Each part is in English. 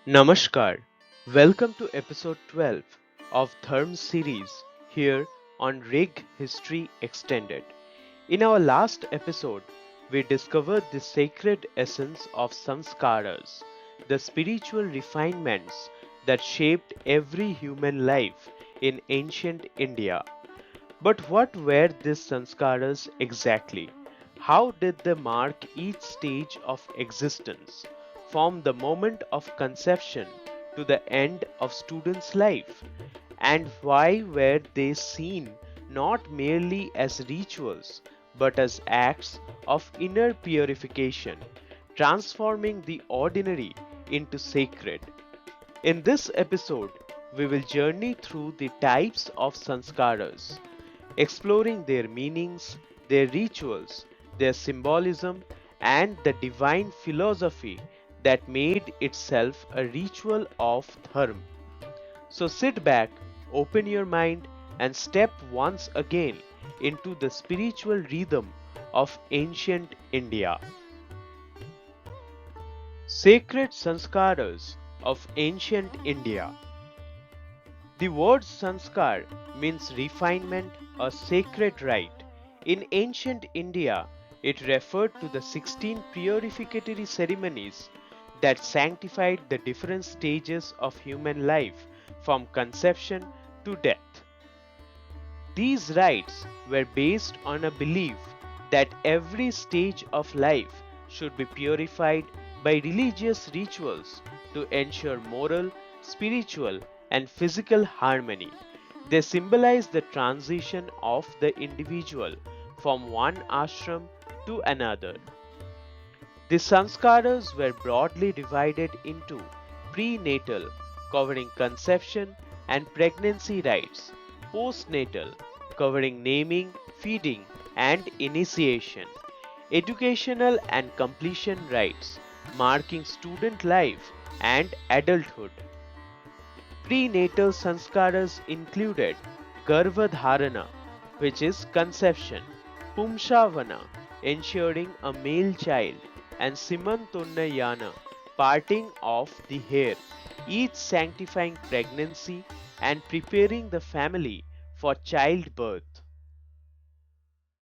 Namaskar. Welcome to episode 12 of DHARMA Series here on Ṛg History Extended. In our last episode, we discovered the sacred essence of sanscaras, the spiritual refinements that shaped every human life in ancient India. But what were these sanscaras exactly? How did they mark each stage of existence, from the moment of conception to the end of student's life? And why were they seen not merely as rituals but as acts of inner purification, transforming the ordinary into sacred? In this episode, we will journey through the types of sanskaras, exploring their meanings, their rituals, their symbolism, and the divine philosophy that made itself a ritual of dharma. So sit back, open your mind, and step once again into the spiritual rhythm of ancient India. Sacred sanskaras of ancient India. The word sanskar means refinement or sacred rite. In ancient India, it referred to the 16 purificatory ceremonies that sanctified the different stages of human life from conception to death. These rites were based on a belief that every stage of life should be purified by religious rituals to ensure moral, spiritual, and physical harmony. They symbolize the transition of the individual from one ashram to another. The sanskaras were broadly divided into pre-natal, covering conception and pregnancy rites, post-natal, covering naming, feeding, and initiation, educational and completion rites, marking student life and adulthood. Prenatal sanskaras included Garbhadhana, which is conception, Pumsavana, ensuring a male child, and Simantonnayana, parting of the hair, each sanctifying pregnancy and preparing the family for childbirth.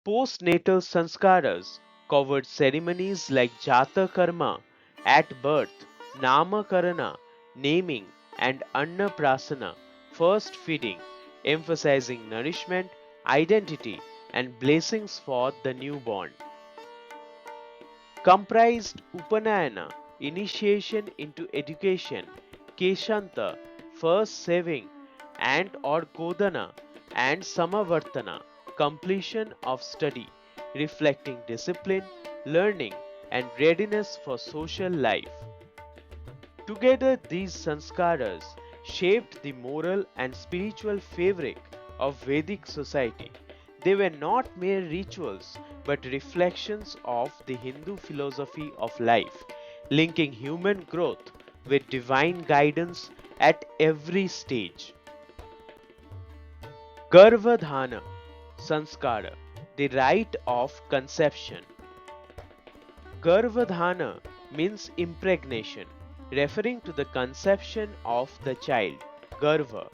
Post-natal sanskaras covered ceremonies like Jātakarma at birth, Nāmakaraṇa naming, and Annaprāśana first feeding, emphasizing nourishment, identity, and blessings for the newborn. Comprised Upanayana initiation into education, Keśānta first saving and or Godāna and Samāvartana completion of study, reflecting discipline, learning, and readiness for social life. Together, these sanskaras shaped the moral and spiritual fabric of Vedic society. They were not mere rituals but reflections of the Hindu philosophy of life, linking human growth with divine guidance at every stage. Garbhadhana Sanskara, the rite of conception. Garbhadhana means impregnation, referring to the conception of the child, Garbha,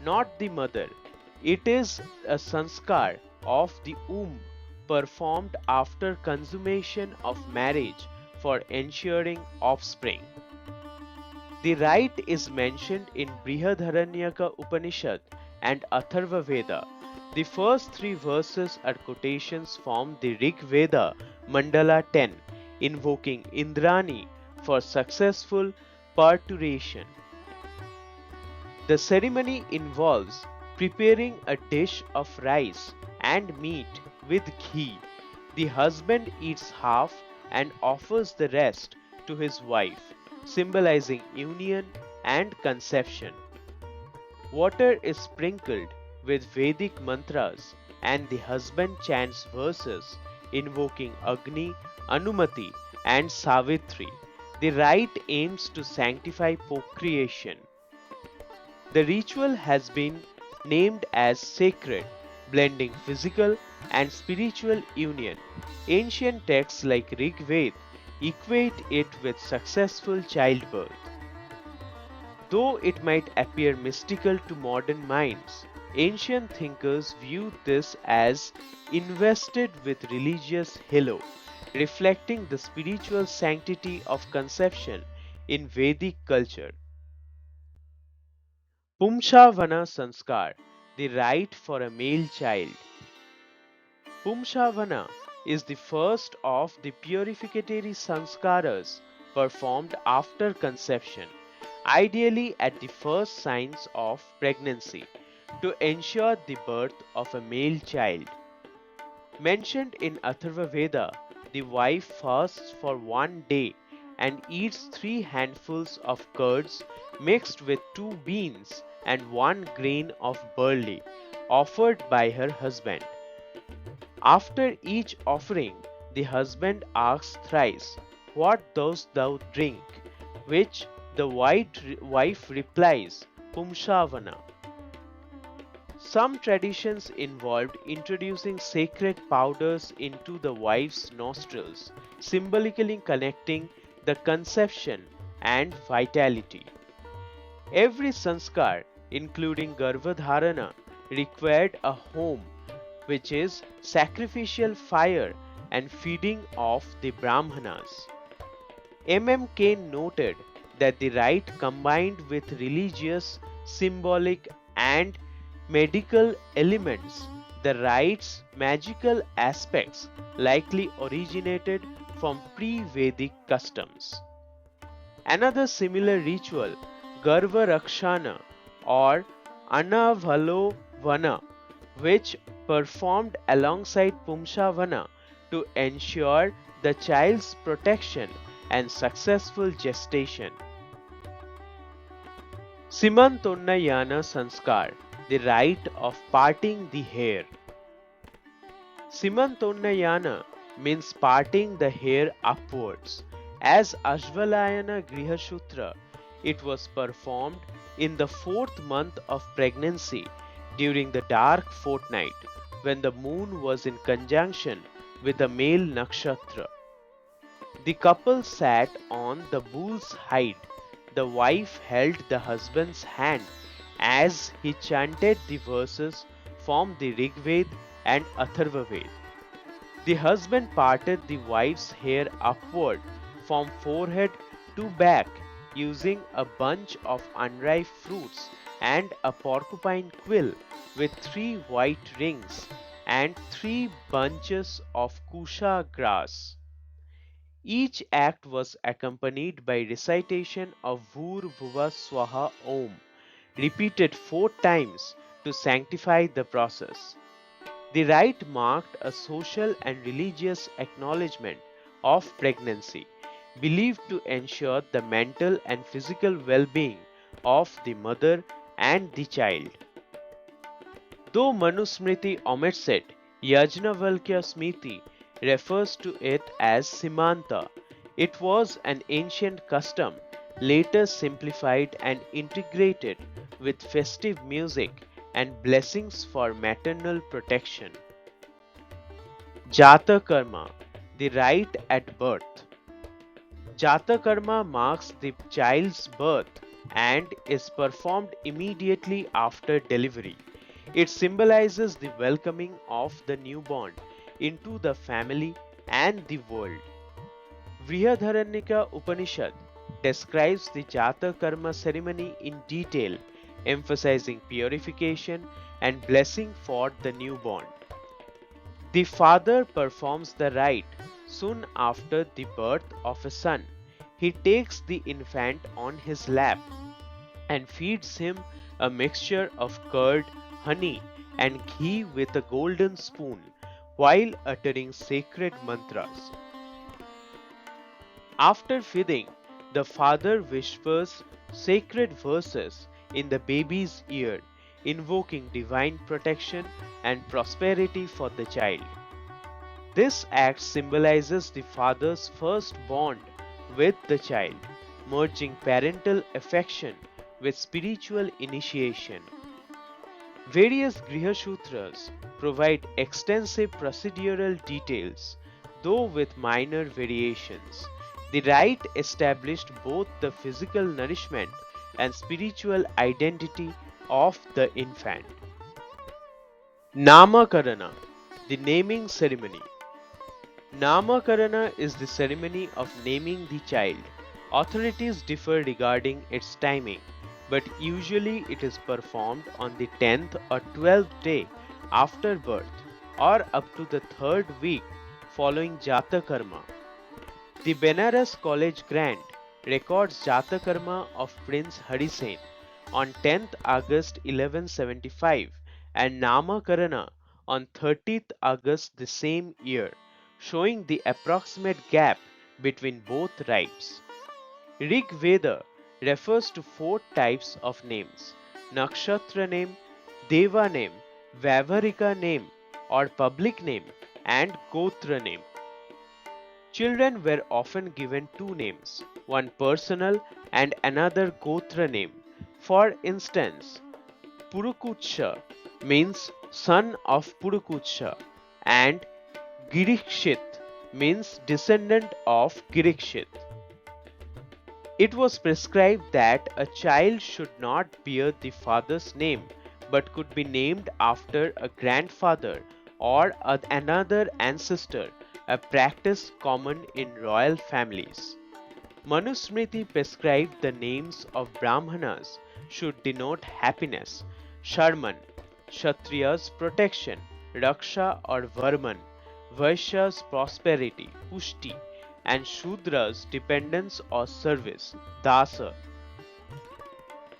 not the mother. It is a sanskar of the womb performed after consummation of marriage for ensuring offspring. The rite is mentioned in Brihadaranyaka Upanishad and Atharva Veda. The first three verses are quotations from the Ṛg Veda Mandala 10, invoking Indrani for successful parturition. The ceremony involves preparing a dish of rice and meat with ghee. The husband eats half and offers the rest to his wife, symbolizing union and conception. Water is sprinkled with Vedic mantras and the husband chants verses invoking Agni, Anumati, and Savitri. The rite aims to sanctify procreation. The ritual has been named as sacred, blending physical and spiritual union. Ancient texts like Ṛg Veda equate it with successful childbirth. Though it might appear mystical to modern minds, ancient thinkers viewed this as invested with religious halo, reflecting the spiritual sanctity of conception in Vedic culture. Pumsavana Sanskar, the rite for a male child. Pumsavana is the first of the purificatory sanscaras performed after conception, ideally at the first signs of pregnancy, to ensure the birth of a male child. Mentioned in Atharva Veda, the wife fasts for 1 day and eats 3 handfuls of curds mixed with 2 beans and 1 grain of barley, offered by her husband. After each offering, the husband asks thrice, "What dost thou drink?" Which the wife replies, "Pumsavana." Some traditions involved introducing sacred powders into the wife's nostrils, symbolically connecting the conception and vitality. Every sanskar, including Garbhadhana, required a home, which is sacrificial fire and feeding of the Brahmanas. MMK noted that the rite combined with religious, symbolic, and medical elements. The rite's magical aspects likely originated from pre-Vedic customs. Another similar ritual, Garbhadhana or Annavalovana, which performed alongside Pumsavana to ensure the child's protection and successful gestation. Simantonnayana Sanskar, the rite of parting the hair. Simantonnayana means parting the hair upwards. As Ashvalayana Gṛhyasūtra, it was performed in the 4th month of pregnancy during the dark fortnight when the moon was in conjunction with the male nakshatra. The couple sat on the bull's hide. The wife held the husband's hand as he chanted the verses from the Ṛg Veda and Atharva Veda. The husband parted the wife's hair upward from forehead to back using a bunch of unripe fruits and a porcupine quill with 3 white rings and 3 bunches of kusha grass. Each act was accompanied by recitation of Vur Bhuva Swaha Om, repeated 4 times to sanctify the process. The rite marked a social and religious acknowledgement of pregnancy, believed to ensure the mental and physical well-being of the mother and the child. Though Manu Smṛti omits it, Yajnavalkya Smriti refers to it as Simanta. It was an ancient custom, later simplified and integrated with festive music and blessings for maternal protection. Jātakarma, the rite at birth. Jātakarma marks the child's birth and is performed immediately after delivery. It symbolizes the welcoming of the newborn into the family and the world. Gṛhyasūtra Upanishad describes the Jātakarma ceremony in detail, emphasizing purification and blessing for the newborn. The father performs the rite soon after the birth of a son. He takes the infant on his lap and feeds him a mixture of curd, honey, and ghee with a golden spoon while uttering sacred mantras. After feeding, the father whispers sacred verses in the baby's ear, invoking divine protection and prosperity for the child. This act symbolizes the father's first bond with the child, merging parental affection with spiritual initiation. Various Gṛhyasūtras provide extensive procedural details, though with minor variations. The rite established both the physical nourishment and spiritual identity of the infant. Nāmakaraṇa, the naming ceremony. Nāmakaraṇa is the ceremony of naming the child. Authorities differ regarding its timing, but usually it is performed on the 10th or 12th day after birth or up to the 3rd week following Jātakarma. The Benares College Grant records Jātakarma of Prince Harisen on 10th August 1175 and Nāmakaraṇa on 30th August the same year, showing the approximate gap between both rites. Ṛg Veda refers to 4 types of names: nakshatra name, deva name, vyavaharika name or public name, and gotra name. Children were often given 2 names, one personal and another gotra name. For instance, Purukutsha means son of Purukutsha and Girikshit means descendant of Girikshit. It was prescribed that a child should not bear the father's name but could be named after a grandfather or another ancestor, a practice common in royal families. Manu Smṛti prescribed the names of Brahmanas should denote happiness: Sharman, Kshatriya's protection; Raksha or Varman, Vaishya's prosperity, Pushti; and Shudra's dependence or service, Dasa.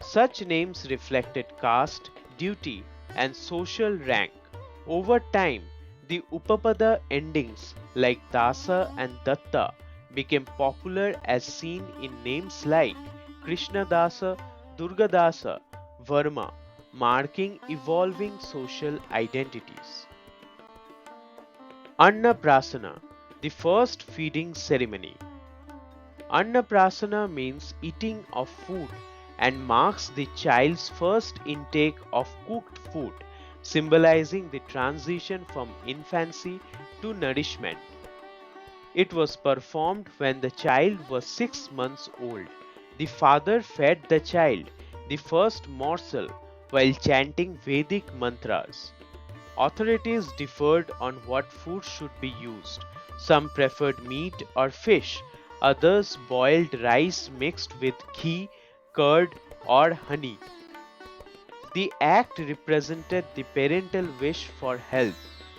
Such names reflected caste, duty, and social rank. Over time, the Upapada endings like Dasa and Datta became popular, as seen in names like Krishnadasa, Durgadasa, Varma, marking evolving social identities. Annaprāśana, the first feeding ceremony. Annaprāśana means eating of food and marks the child's first intake of cooked food, symbolizing the transition from infancy to nourishment. It was performed when the child was 6 months old. The father fed the child the first morsel while chanting Vedic mantras. Authorities differed on what food should be used. Some preferred meat or fish, others boiled rice mixed with ghee, curd, or honey. The act represented the parental wish for health,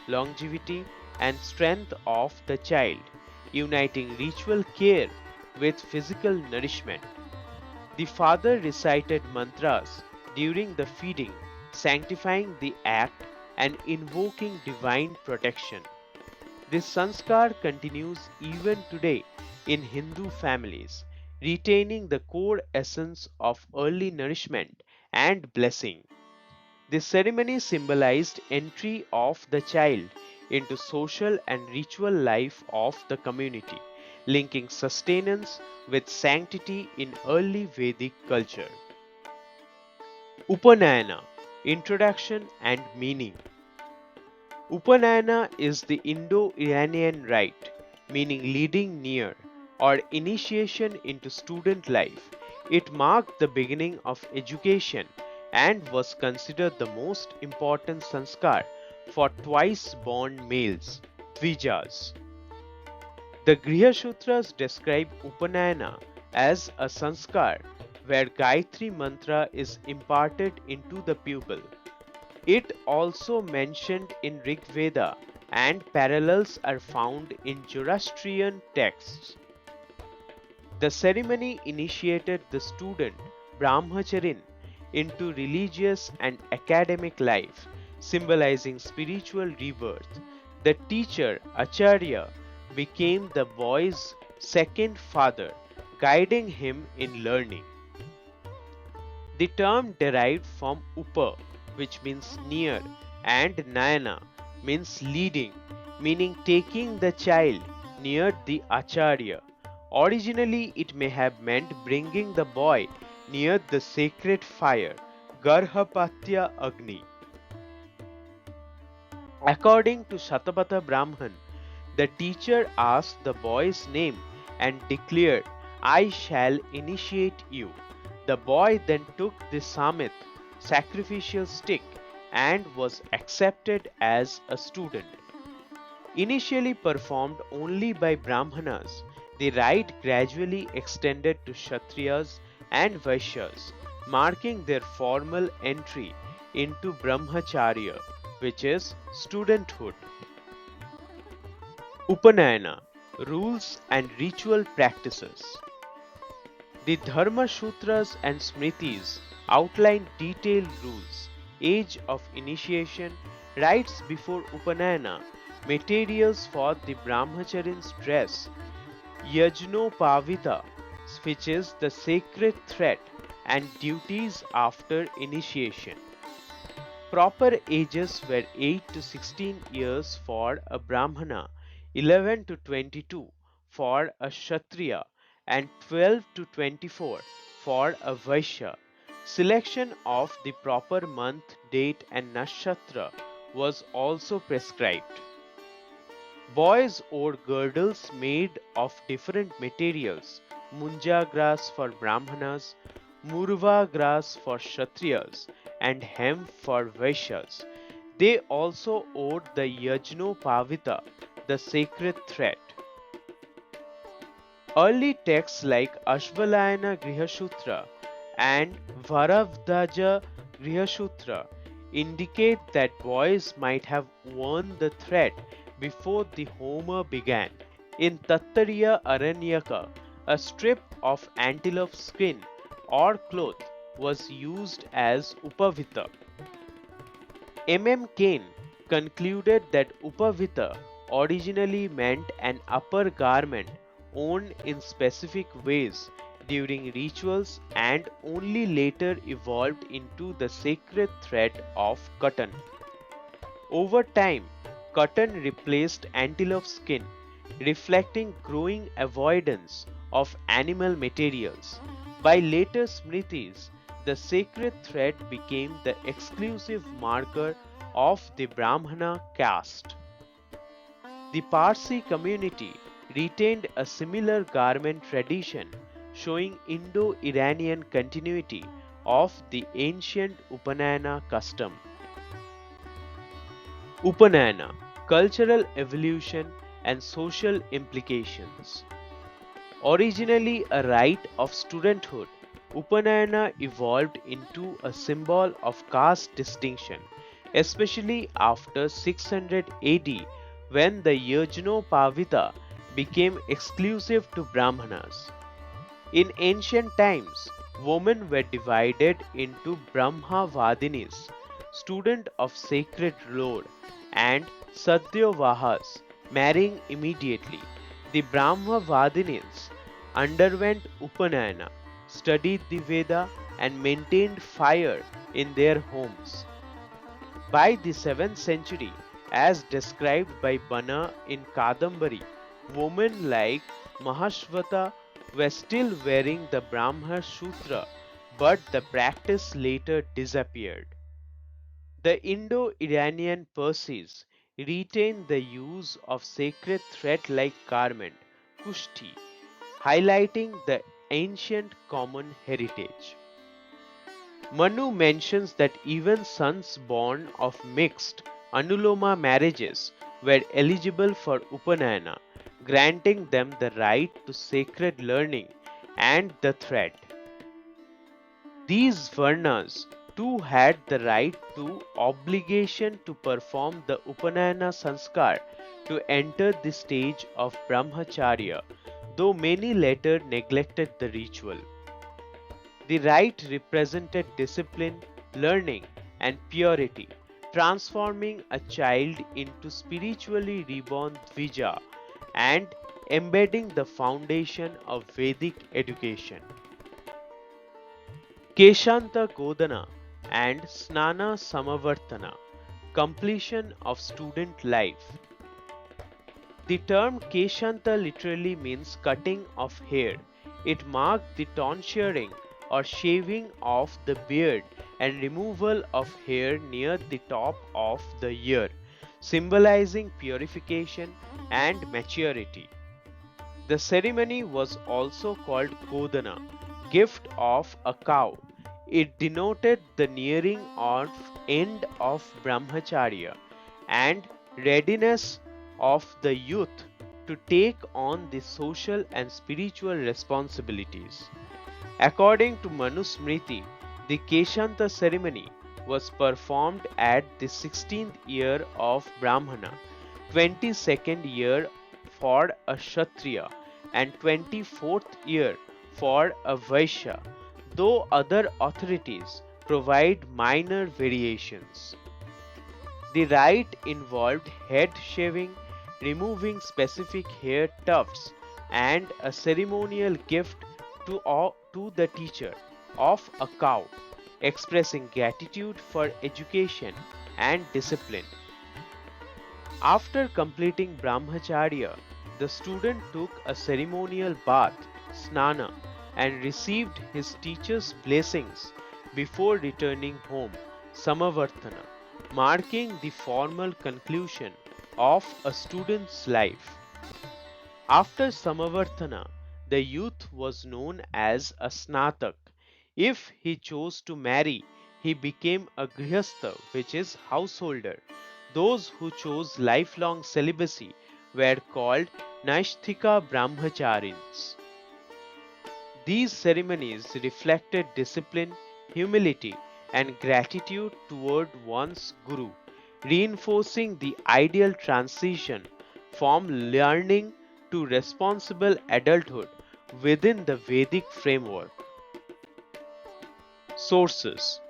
longevity, and strength of the child, uniting ritual care with physical nourishment. The father recited mantras during the feeding, sanctifying the act and invoking divine protection. This sanskar continues even today in Hindu families, retaining the core essence of early nourishment and blessing. This ceremony symbolized entry of the child into social and ritual life of the community, linking sustenance with sanctity in early Vedic culture. Upanayana, Introduction and Meaning. Upanayana is the Indo-Iranian rite, meaning leading near or initiation into student life. It marked the beginning of education and was considered the most important sanskar for twice-born males, Dvijas. The Gṛhyasūtras describe Upanayana as a sanskar where Gayatri mantra is imparted into the pupil. It also mentioned in Ṛg Veda, and parallels are found in Zoroastrian texts. The ceremony initiated the student Brahmacharin into religious and academic life, symbolizing spiritual rebirth. The teacher, Acharya, became the boy's second father, guiding him in learning. The term derived from Upa, which means near, and Nayana means leading, meaning taking the child near the Acharya. Originally, it may have meant bringing the boy near the sacred fire, Garhapatya Agni. According to Shatabata Brahman, the teacher asked the boy's name and declared, "I shall initiate you." The boy then took the samit, sacrificial stick, and was accepted as a student. Initially performed only by Brahmanas, the rite gradually extended to Kshatriyas and Vaishyas, marking their formal entry into Brahmacharya, which is studenthood. Upanayana, rules and ritual practices. The Dharma Sutras and Smritis outline detailed rules, age of initiation, rites before Upanayana, materials for the Brahmacharin's dress, Yajnopavita, which is the sacred thread, and duties after initiation. Proper ages were 8 to 16 years for a Brahmana, 11 to 22 for a Kshatriya, and 12 to 24 for a Vaishya. Selection of the proper month, date, and nakshatra was also prescribed. Boys wore girdles made of different materials: munja grass for Brahmanas, murva grass for Kshatriyas, and hemp for Vaishyas. They also wore the Yajnopavita, the sacred thread. Early texts like Ashvalayana Gṛhyasūtra and Varavdaja Gṛhyasūtra indicate that boys might have worn the thread before the Homa began. In Tattariya Aranyaka, a strip of antelope skin or cloth was used as upavita. M. Kane concluded that upavita originally meant an upper garment worn in specific ways during rituals and only later evolved into the sacred thread of cotton. Over time, cotton replaced antelope skin, reflecting growing avoidance of animal materials. By later Smritis, the sacred thread became the exclusive marker of the Brahmana caste. The Parsi community retained a similar garment tradition, showing Indo-Iranian continuity of the ancient Upanayana custom. Upanayana, cultural evolution and social implications. Originally a rite of studenthood, Upanayana evolved into a symbol of caste distinction, especially after 600 AD when the Yajnopavita became exclusive to Brahmanas. In ancient times, women were divided into Brahmavadinis, student of sacred lore, and Sadyavahas, marrying immediately. The Brahmavadinis underwent Upanayana, studied the Veda, and maintained fire in their homes. By the 7th century, as described by Bana in Kadambari, women like Mahashvata were still wearing the Brahma Sutra, but the practice later disappeared. The Indo-Iranian Parsis retained the use of sacred thread-like garment, kushti, highlighting the ancient common heritage. Manu mentions that even sons born of mixed Anuloma marriages were eligible for Upanayana, granting them the right to sacred learning and the thread. These Varnas too had the right to obligation to perform the Upanayana Sanskar to enter the stage of Brahmacharya, though many later neglected the ritual. The rite represented discipline, learning, and purity, transforming a child into spiritually reborn Dvija and embedding the foundation of Vedic education. Keśānta Godāna and Snana Samāvartana, completion of student life. The term Keśānta literally means cutting of hair. It marked the tonsuring or shaving of the beard and removal of hair near the top of the ear, symbolizing purification and maturity. The ceremony was also called Godāna, gift of a cow. It denoted the nearing of end of brahmacharya and readiness of the youth to take on the social and spiritual responsibilities. According to Manu Smṛti, the Keśānta ceremony was performed at the 16th year of Brahmana, 22nd year for a Kshatriya, and 24th year for a Vaishya, though other authorities provide minor variations. The rite involved head shaving, removing specific hair tufts, and a ceremonial gift to the teacher of a cow, expressing gratitude for education and discipline. After completing brahmacharya, the student took a ceremonial bath, snana, and received his teacher's blessings before returning home, Samāvartana, marking the formal conclusion of a student's life. After Samāvartana, the youth was known as a Snatak. If he chose to marry, he became a Gṛhyastha, which is householder. Those who chose lifelong celibacy were called Naishthika Brahmacharins. These ceremonies reflected discipline, humility, and gratitude toward one's guru, reinforcing the ideal transition from learning to responsible adulthood within the Vedic framework. Sources: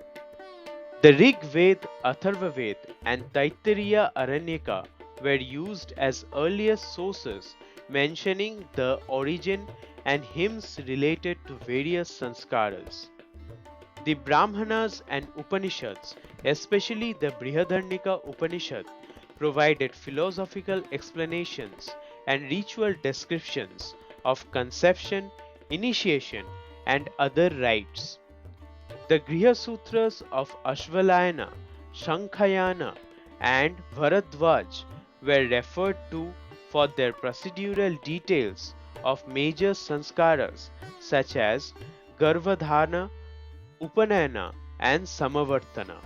the Ṛg Veda, Atharva Veda, and Taittiriya Aranyaka were used as earliest sources mentioning the origin and hymns related to various sanscaras. The Brahmanas and Upaniṣads, especially the Brihadaranyaka Upanishad, provided philosophical explanations and ritual descriptions of conception, initiation, and other rites. The Gṛhyasūtras of Ashvalayana, Shankayana, and Bharadwaj were referred to for their procedural details of major sanscaras such as Garbhadhana, Upanayana, and Samāvartana.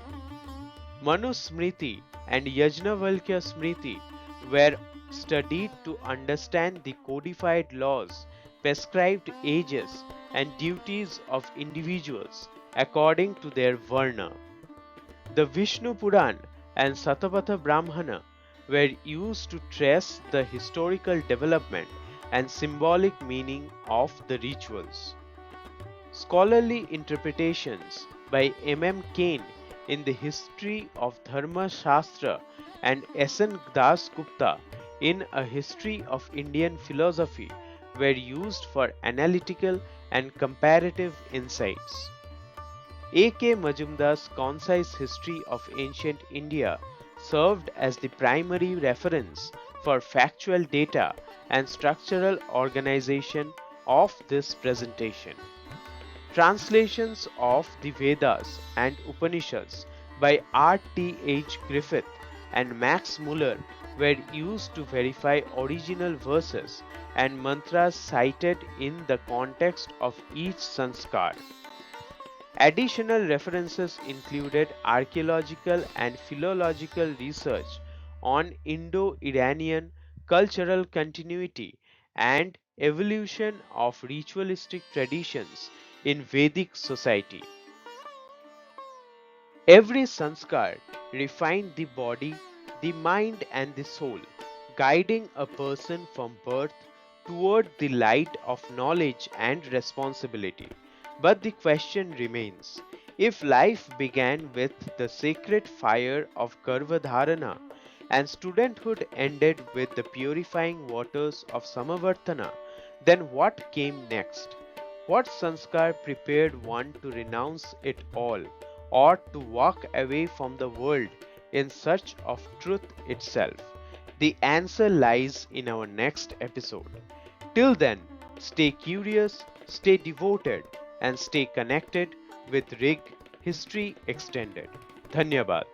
Manu Smṛti and Yajnavalkya Smṛti were studied to understand the codified laws, prescribed ages, and duties of individuals according to their varna. The Vishnu Puran and Satapatha Brahmana were used to trace the historical development and symbolic meaning of the rituals. Scholarly interpretations by M. Kane in the History of Dharma Shastra and S.N. Das Gupta in A History of Indian Philosophy were used for analytical and comparative insights. A.K. Majumdar's concise history of ancient India served as the primary reference for factual data and structural organization of this presentation. Translations of the Vedas and Upanishads by R.T.H. Griffith and Max Muller were used to verify original verses and mantras cited in the context of each sanskar. Additional references included archaeological and philological research on Indo-Iranian cultural continuity and evolution of ritualistic traditions in Vedic society. Every sanskar refined the body, the mind, and the soul, guiding a person from birth toward the light of knowledge and responsibility. But the question remains, if life began with the sacred fire of Garbhadhana and studenthood ended with the purifying waters of Samāvartana, then what came next? What sanskar prepared one to renounce it all or to walk away from the world in search of truth itself? The answer lies in our next episode. Till then, stay curious, stay devoted, and stay connected with Ṛg History Extended. Dhanyabad.